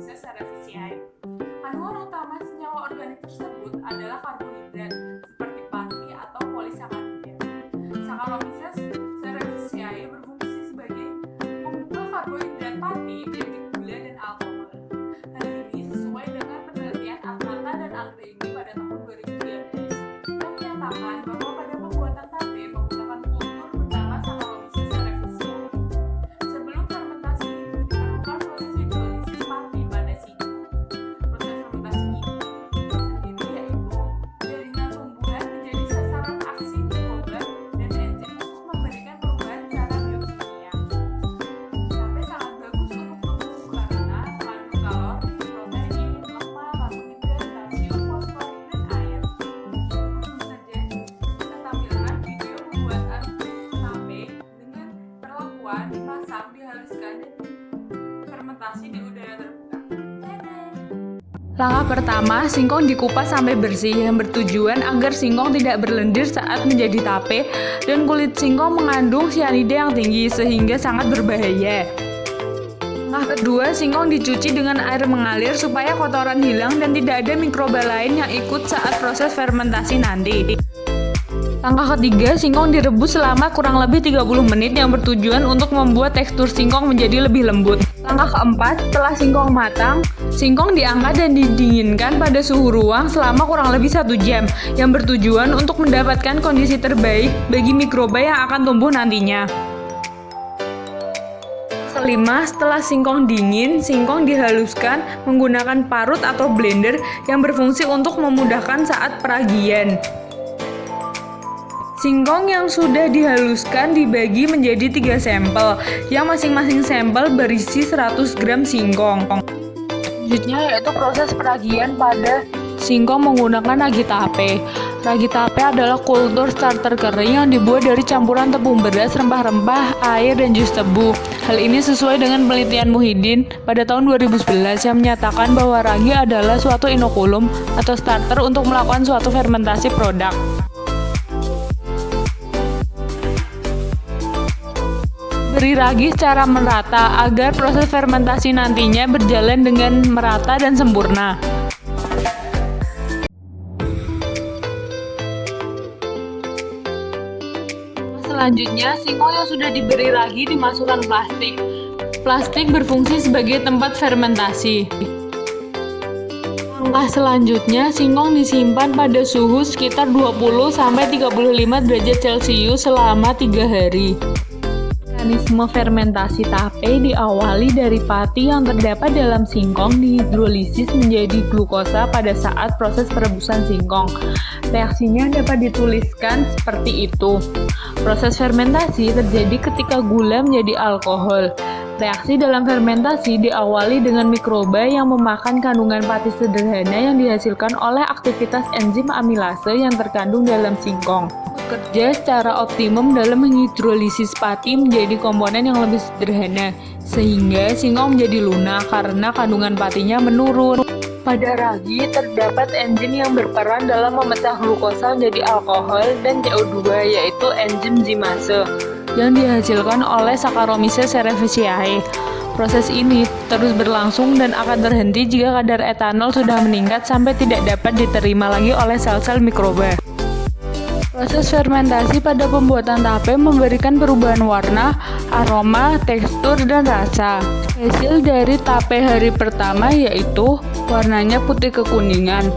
Saccharomyces cerevisiae. Kandungan utama senyawa organik tersebut adalah karbohidrat seperti pati atau polisakarida. Saccharomyces cerevisiae berfungsi sebagai mengubah karbohidrat pati menjadi gula dan alkohol. Hal ini sesuai dengan penelitian Atlanta dan Anggreni pada tahun 2013 yang menyatakan bahwa pada pembuatan tape menggunakan kultur bernama Saccharomyces cerevisiae. Sebelum fermentasi, diperlukan proses hidrolisis pati pada singkong. Proses fermentasi ini sendiri yaitu jaringan tumbuhan menjadi sasaran aksi mikroba dan enzim untuk memberikan perubahan secara biokimia. Tape sangat bagus untuk tubuh karena mengandung kalori, protein, lemak, karbohidrat, kalsium, fosfor, dan air. Langsung saja kita tampilkan video pembuatan tape dengan perlakuan dimasak, dihaluskan, dan fermentasi di udara terbuka. Langkah pertama, singkong dikupas sampai bersih yang bertujuan agar singkong tidak berlendir saat menjadi tape dan kulit singkong mengandung cyanida yang tinggi sehingga sangat berbahaya. Langkah kedua, singkong dicuci dengan air mengalir supaya kotoran hilang dan tidak ada mikroba lain yang ikut saat proses fermentasi nanti. Langkah ketiga, singkong direbus selama kurang lebih 30 menit yang bertujuan untuk membuat tekstur singkong menjadi lebih lembut. Langkah keempat, setelah singkong matang, singkong diangkat dan didinginkan pada suhu ruang selama kurang lebih 1 jam yang bertujuan untuk mendapatkan kondisi terbaik bagi mikroba yang akan tumbuh nantinya. Kelima, setelah singkong dingin, singkong dihaluskan menggunakan parut atau blender yang berfungsi untuk memudahkan saat peragian. Singkong yang sudah dihaluskan dibagi menjadi 3 sampel, yang masing-masing sampel berisi 100 gram singkong. Selanjutnya yaitu proses peragian pada singkong menggunakan ragi tape. Ragi tape adalah kultur starter kering yang dibuat dari campuran tepung beras, rempah-rempah, air, dan jus tebu. Hal ini sesuai dengan penelitian Muhyiddin pada tahun 2011 yang menyatakan bahwa ragi adalah suatu inokulum atau starter untuk melakukan suatu fermentasi produk. Beri ragi secara merata agar proses fermentasi nantinya berjalan dengan merata dan sempurna. Selanjutnya, singkong yang sudah diberi ragi dimasukkan plastik. Plastik berfungsi sebagai tempat fermentasi. Langkah selanjutnya, singkong disimpan pada suhu sekitar 20-35 derajat Celcius selama 3 hari. Mekanisme fermentasi tape diawali dari pati yang terdapat dalam singkong dihidrolisis menjadi glukosa pada saat proses perebusan singkong. Reaksinya dapat dituliskan seperti itu. Proses fermentasi terjadi ketika gula menjadi alkohol. Reaksi dalam fermentasi diawali dengan mikroba yang memakan kandungan pati sederhana yang dihasilkan oleh aktivitas enzim amilase yang terkandung dalam singkong. Bekerja secara optimum dalam menghidrolisis pati menjadi komponen yang lebih sederhana, sehingga singkong menjadi lunak karena kandungan patinya menurun. Pada ragi terdapat enzim yang berperan dalam memecah glukosa menjadi alkohol dan CO2, yaitu enzim zimase yang dihasilkan oleh Saccharomyces cerevisiae. Proses ini terus berlangsung dan akan terhenti jika kadar etanol sudah meningkat sampai tidak dapat diterima lagi oleh sel-sel mikroba. Proses fermentasi pada pembuatan tape memberikan perubahan warna, aroma, tekstur, dan rasa. Hasil dari tape hari pertama yaitu warnanya putih kekuningan,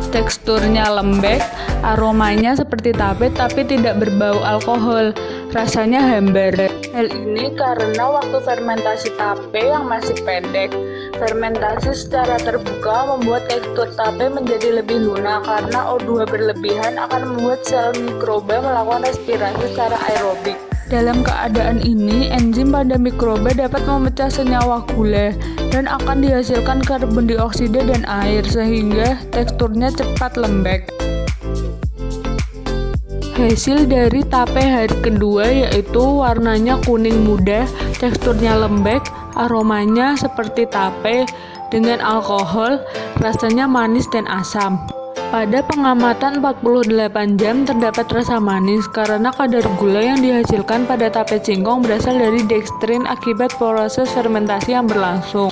teksturnya lembek, aromanya seperti tape tapi tidak berbau alkohol, rasanya hambar. Hal ini karena waktu fermentasi tape yang masih pendek. Fermentasi secara terbuka membuat tekstur tape menjadi lebih lunak karena O2 berlebihan akan membuat sel mikroba melakukan respirasi secara aerobik. Dalam keadaan ini, enzim pada mikroba dapat memecah senyawa gula dan akan dihasilkan karbon dioksida dan air sehingga teksturnya cepat lembek. Hasil dari tape hari kedua yaitu warnanya kuning muda, teksturnya lembek, aromanya seperti tape dengan alkohol, rasanya manis dan asam. Pada pengamatan 48 jam terdapat rasa manis karena kadar gula yang dihasilkan pada tape singkong berasal dari dekstrin akibat proses fermentasi yang berlangsung.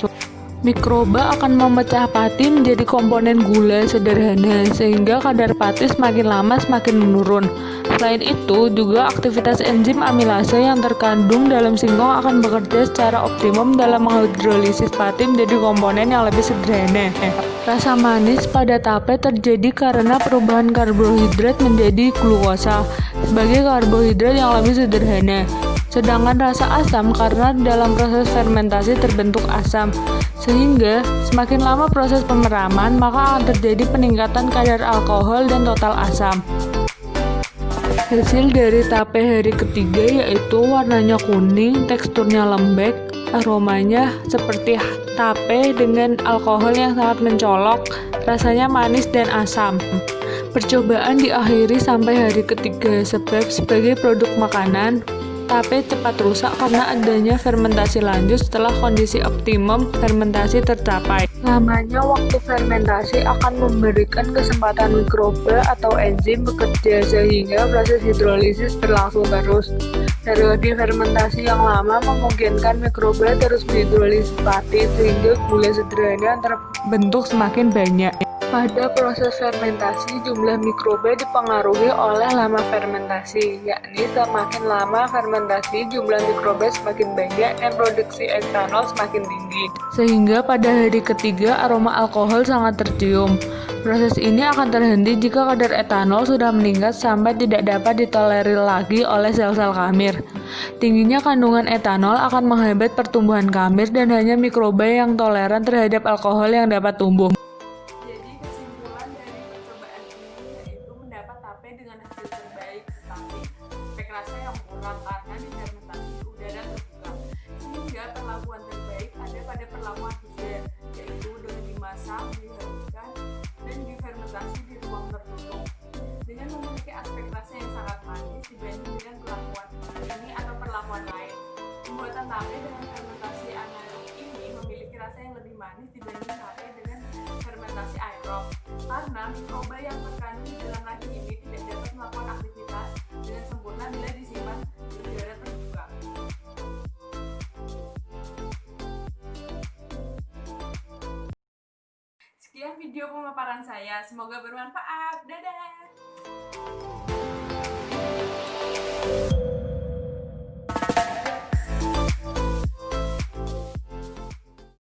Mikroba akan memecah pati menjadi komponen gula sederhana, sehingga kadar pati semakin lama semakin menurun. Selain itu, juga aktivitas enzim amilase yang terkandung dalam singkong akan bekerja secara optimum dalam menghidrolisis pati menjadi komponen yang lebih sederhana. Rasa manis pada tape terjadi karena perubahan karbohidrat menjadi glukosa sebagai karbohidrat yang lebih sederhana. Sedangkan rasa asam karena dalam proses fermentasi terbentuk asam, sehingga semakin lama proses pemeraman maka akan terjadi peningkatan kadar alkohol dan total asam. Hasil dari tape hari ketiga yaitu warnanya kuning, teksturnya lembek, aromanya seperti tape dengan alkohol yang sangat mencolok, rasanya manis dan asam. Percobaan diakhiri sampai hari ketiga sebab sebagai produk makanan, tape cepat rusak karena adanya fermentasi lanjut setelah kondisi optimum fermentasi tercapai. Lamanya waktu fermentasi akan memberikan kesempatan mikroba atau enzim bekerja sehingga proses hidrolisis berlangsung terus. Periode fermentasi yang lama memungkinkan mikroba terus menghidrolisis pati sehingga gula sederhana terbentuk semakin banyak. Pada proses fermentasi, jumlah mikroba dipengaruhi oleh lama fermentasi, yakni semakin lama fermentasi, jumlah mikroba semakin banyak dan produksi etanol semakin tinggi. Sehingga pada hari ketiga, aroma alkohol sangat tercium. Proses ini akan terhenti jika kadar etanol sudah meningkat sampai tidak dapat ditolerir lagi oleh sel-sel kamir. Tingginya kandungan etanol akan menghambat pertumbuhan kamir dan hanya mikroba yang toleran terhadap alkohol yang dapat tumbuh. Mendapat tape dengan hasil terbaik, tetapi spek rasa yang kurang karena difermentasi di udara terbuka, sehingga perlakuan terbaik ada pada perlakuan hidden, yaitu dengan dimasak, dihaluskan, dan difermentasi di ruang tertutup, dengan memiliki aspek rasa yang sangat manis dibanding dengan perlakuan ini atau perlakuan lain. Pembuatan tape dengan fermentasi anaerob ini memiliki rasa yang lebih manis dibanding tape dengan fermentasi aerob, karena mikroba yang terkandung di dalam racun ini tidak dapat melakukan aktivitas dengan sempurna bila disimpan di udara terbuka. Sekian video pemaparan saya, semoga bermanfaat. Dadah!